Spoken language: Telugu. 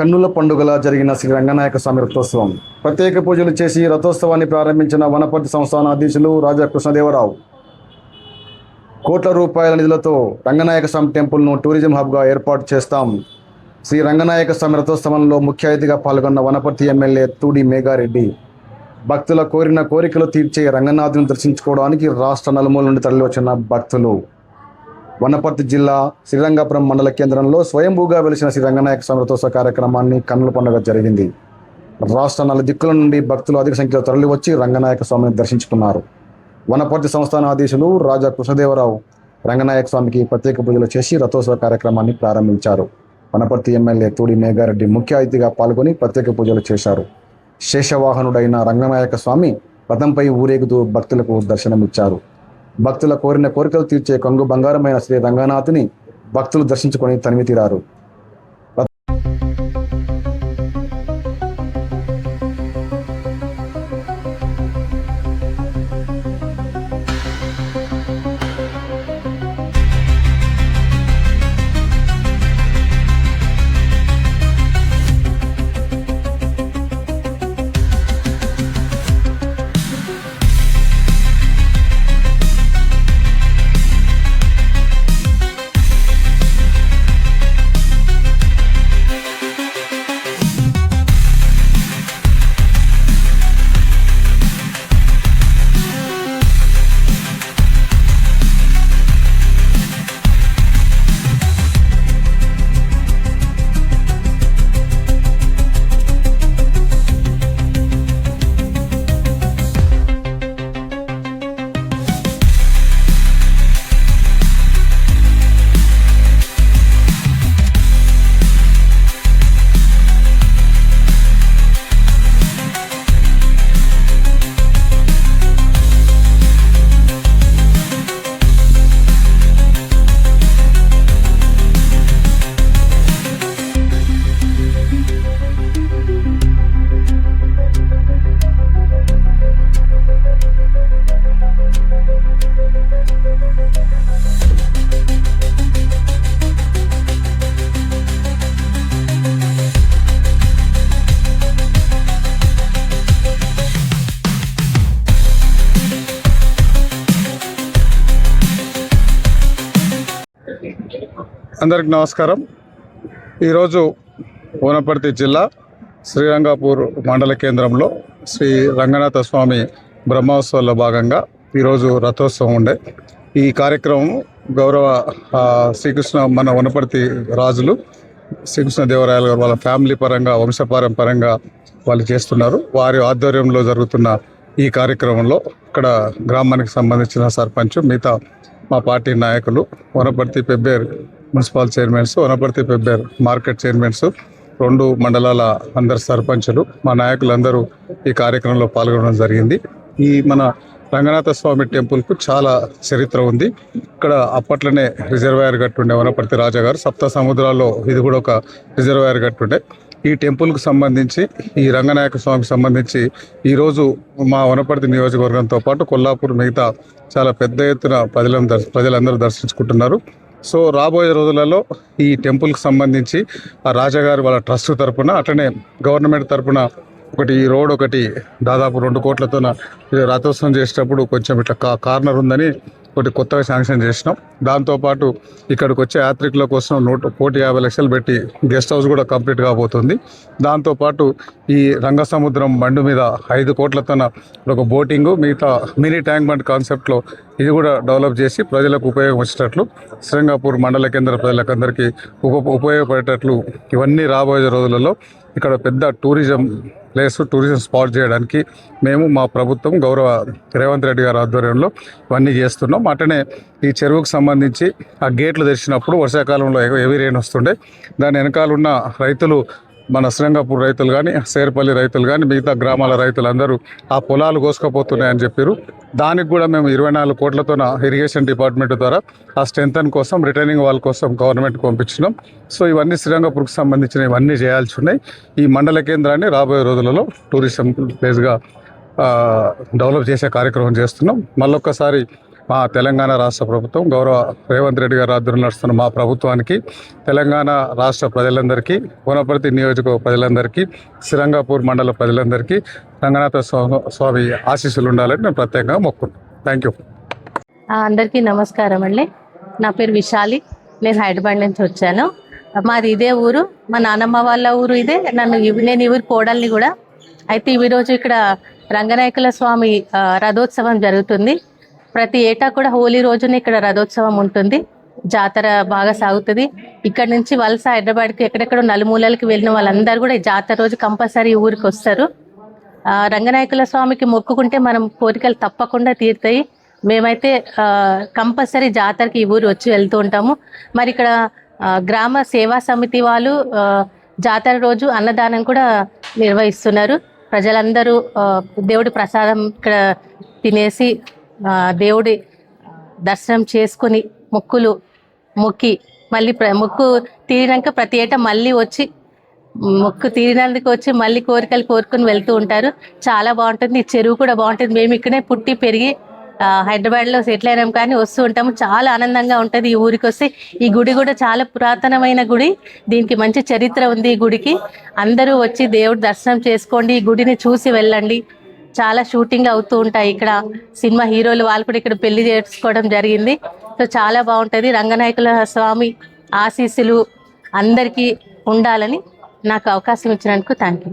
కన్నుల పండుగలా జరిగిన శ్రీ రంగనాయక స్వామి రథోత్సవం. ప్రత్యేక పూజలు చేసి రథోత్సవాన్ని ప్రారంభించిన వనపర్తి సంస్థాన అధ్యక్షులు రాజా కృష్ణదేవరావు. కోట్ల రూపాయల నిధులతో రంగనాయక స్వామి టెంపుల్ను టూరిజం హబ్గా ఏర్పాటు చేస్తాం. శ్రీ రంగనాయక స్వామి రథోత్సవంలో ముఖ్య అతిథిగా పాల్గొన్న వనపర్తి ఎమ్మెల్యే తూడి మేఘారెడ్డి భక్తుల కోరిన కోరికలు తీర్చే రంగనాథుని దర్శించుకోవడానికి రాష్ట్ర నలుమూల నుండి తరలివచ్చిన భక్తులు. వనపర్తి జిల్లా శ్రీరంగపురం మండల కేంద్రంలో స్వయంభూగా వెలిసిన శ్రీ రంగనాయక స్వామి రథోత్సవ కార్యక్రమాన్ని కన్నుల పండుగ జరిగింది. రాష్ట్ర నలుదిక్కుల నుండి భక్తులు అధిక సంఖ్యలో తరలివచ్చి రంగనాయక స్వామిని దర్శించుకున్నారు. వనపర్తి సంస్థాన అధ్యక్షులు రాజా కృష్ణదేవరావు రంగనాయక స్వామికి ప్రత్యేక పూజలు చేసి రథోత్సవ కార్యక్రమాన్ని ప్రారంభించారు. వనపర్తి ఎమ్మెల్యే తూడి మేఘారెడ్డి ముఖ్య అతిథిగా పాల్గొని ప్రత్యేక పూజలు చేశారు. శేషవాహనుడైన రంగనాయక స్వామి రథంపై ఊరేగుతూ భక్తులకు దర్శనమిచ్చారు. భక్తుల కోరిన కోరికలు తీర్చే కొంగు బంగారమైన శ్రీ రంగనాథుని భక్తులు దర్శించుకొని తనివి తీరారు. అందరికి నమస్కారం. ఈరోజు వనపర్తి జిల్లా శ్రీరంగపూర్ మండల కేంద్రంలో శ్రీ రంగనాథ స్వామి బ్రహ్మోత్సవాల్లో భాగంగా ఈరోజు రథోత్సవం ఉండే. ఈ కార్యక్రమం గౌరవ శ్రీకృష్ణ మన వనపర్తి రాజులు శ్రీకృష్ణదేవరాయలు గారు వాళ్ళ ఫ్యామిలీ పరంగా వంశపారంపరంగా వాళ్ళు చేస్తున్నారు. వారి ఆధ్వర్యంలో జరుగుతున్న ఈ కార్యక్రమంలో ఇక్కడ గ్రామానికి సంబంధించిన సర్పంచ్, మిగతా మా పార్టీ నాయకులు, Wanaparthy Pebbair municipal chairmans, Wanaparthy Pebbair market chairmans, 2 మండలాల అందరు సర్పంచులు, మా నాయకులందరూ ఈ కార్యక్రమంలో పాల్గొనడం జరిగింది. ఈ మన రంగనాథ స్వామి టెంపుల్కు చాలా చరిత్ర ఉంది. ఇక్కడ అప్పట్లోనే రిజర్వాయర్ కట్టుండే వనపర్తి రాజా గారు. సప్త సముద్రాల్లో ఇది కూడా ఒక రిజర్వాయర్ కట్టుండే. ఈ టెంపుల్కు సంబంధించి, ఈ రంగనాయక స్వామికి సంబంధించి ఈరోజు మా వనపర్తి నియోజకవర్గంతో పాటు కొల్లాపూర్ మిగతా చాలా పెద్ద ఎత్తున ప్రజలందరూ దర్శించుకుంటున్నారు. సో రాబోయే రోజులలో ఈ టెంపుల్కి సంబంధించి ఆ రాజాగారు వాళ్ళ ట్రస్ట్ తరపున, అట్లనే గవర్నమెంట్ తరపున ఈ రోడ్ ఒకటి దాదాపు 2 కోట్లతో రథోత్సవం చేసేటప్పుడు కొంచెం ఇట్లా కార్నర్ ఉందని ఒకటి కొత్తగా శాంక్షన్ చేసినాం. దాంతోపాటు ఇక్కడికి వచ్చే యాత్రికుల కోసం 150 లక్షలు పెట్టి గెస్ట్ హౌస్ కూడా కంప్లీట్ కాబోతుంది. దాంతోపాటు ఈ రంగసముద్రం బండి మీద 5 కోట్లతో ఒక బోటింగు, మిగతా మినీ ట్యాంక్ బండ్ కాన్సెప్ట్లో ఇది కూడా డెవలప్ చేసి ప్రజలకు ఉపయోగం వచ్చేటట్లు, శ్రీరంగపూర్ మండల కేంద్ర ప్రజలకందరికీ ఉపయోగపడేటట్లు ఇవన్నీ రాబోయే రోజులలో ఇక్కడ పెద్ద టూరిజం స్పాట్ చేయడానికి మేము, మా ప్రభుత్వం, గౌరవ రేవంత్ రెడ్డి గారి ఆధ్వర్యంలో ఇవన్నీ చేస్తున్నాం. అట్లనే ఈ చెరువుకు సంబంధించి ఆ గేట్లు తెరిచినప్పుడు వర్షాకాలంలో హెవీ రెయిన్ వస్తుండే, దాని వెనకాల ఉన్న రైతులు, మన శ్రీరంగపూర్ రైతులు కానీ, సేర్పల్లి రైతులు కానీ, మిగతా గ్రామాల రైతులందరూ ఆ పొలాలు కోసుకపోతున్నాయని చెప్పారు. దానికి కూడా మేము 24 కోట్లతో ఇరిగేషన్ డిపార్ట్మెంట్ ద్వారా ఆ స్ట్రెంథన్ కోసం, రిటర్నింగ్ వాల్ కోసం గవర్నమెంట్కి పంపించినాం. సో ఇవన్నీ శ్రీరంగపూర్కి సంబంధించిన ఇవన్నీ చేయాల్సి ఉన్నాయి. ఈ మండల కేంద్రాన్ని రాబోయే రోజులలో టూరిజం ప్లేస్గా డెవలప్ చేసే కార్యక్రమం చేస్తున్నాం. మళ్ళొక్కసారి మా తెలంగాణ రాష్ట్ర ప్రభుత్వం గౌరవ రేవంత్ రెడ్డి గారు ఆధ్వర్యంలో నడుస్తున్న మా ప్రభుత్వానికి, తెలంగాణ రాష్ట్ర ప్రజలందరికీ, వనపర్తి నియోజకవర్గ ప్రజలందరికీ, శ్రీరంగపూర్ మండల ప్రజలందరికీ రంగనాథ స్వామి ఆశీస్సులు ఉండాలని నేను ప్రత్యేకంగా మొక్కున్నాను. Thank you. అందరికీ నమస్కారం అండి. నా పేరు విశాలి. నేను హైదరాబాద్ నుంచి వచ్చాను. మాది ఇదే ఊరు, మా నాన్నమ్మ వాళ్ళ ఊరు ఇదే. నేను ఈ ఊరు కోడల్ని కూడా. అయితే ఈరోజు ఇక్కడ రంగనాయకుల స్వామి రథోత్సవం జరుగుతుంది. ప్రతి ఏటా కూడా హోలీ రోజున ఇక్కడ రథోత్సవం ఉంటుంది. జాతర బాగా సాగుతుంది. ఇక్కడ నుంచి వలస హైదరాబాద్కి ఎక్కడెక్కడ నలుమూలలకి వెళ్ళిన వాళ్ళందరూ కూడా ఈ జాతర రోజు కంపల్సరీ ఊరికి వస్తారు. రంగనాయకుల స్వామికి మొక్కుకుంటే మనం కోరికలు తప్పకుండా తీరుతాయి. మేమైతే కంపల్సరీ జాతరకి ఈ ఊరు వచ్చి వెళ్తూ ఉంటాము. మరి ఇక్కడ గ్రామ సేవా సమితి వాళ్ళు జాతర రోజు అన్నదానం కూడా నిర్వహిస్తున్నారు. ప్రజలందరూ దేవుడి ప్రసాదం ఇక్కడ తినేసి దేవుడి దర్శనం చేసుకుని మొక్కి మళ్ళీ మొక్కు తీరినాక ప్రతి ఏటా మళ్ళీ వచ్చి మొక్కు తీరినందుకు వచ్చి మళ్ళీ కోరికలు కోరుకుని వెళ్తూ ఉంటారు. చాలా బాగుంటుంది. ఈ చెరువు కూడా బాగుంటుంది. మేము ఇక్కడే పుట్టి పెరిగి హైదరాబాద్లో సెటిల్ అయినాం కానీ వస్తూ ఉంటాము. చాలా ఆనందంగా ఉంటుంది ఈ ఊరికి వస్తే. ఈ గుడి కూడా చాలా పురాతనమైన గుడి. దీనికి మంచి చరిత్ర ఉంది. ఈ గుడికి అందరూ వచ్చి దేవుడి దర్శనం చేసుకోండి. ఈ గుడిని చూసి వెళ్ళండి. చాలా షూటింగ్ అవుతూ ఉంటాయి ఇక్కడ. సినిమా హీరోలు వాళ్ళు కూడా ఇక్కడ పెళ్లి చేసుకోవడం జరిగింది. సో చాలా బాగుంటుంది. రంగనాయకుల స్వామి ఆశీస్సులు అందరికీ ఉండాలని నాకు అవకాశం ఇచ్చినందుకు థ్యాంక్ యూ.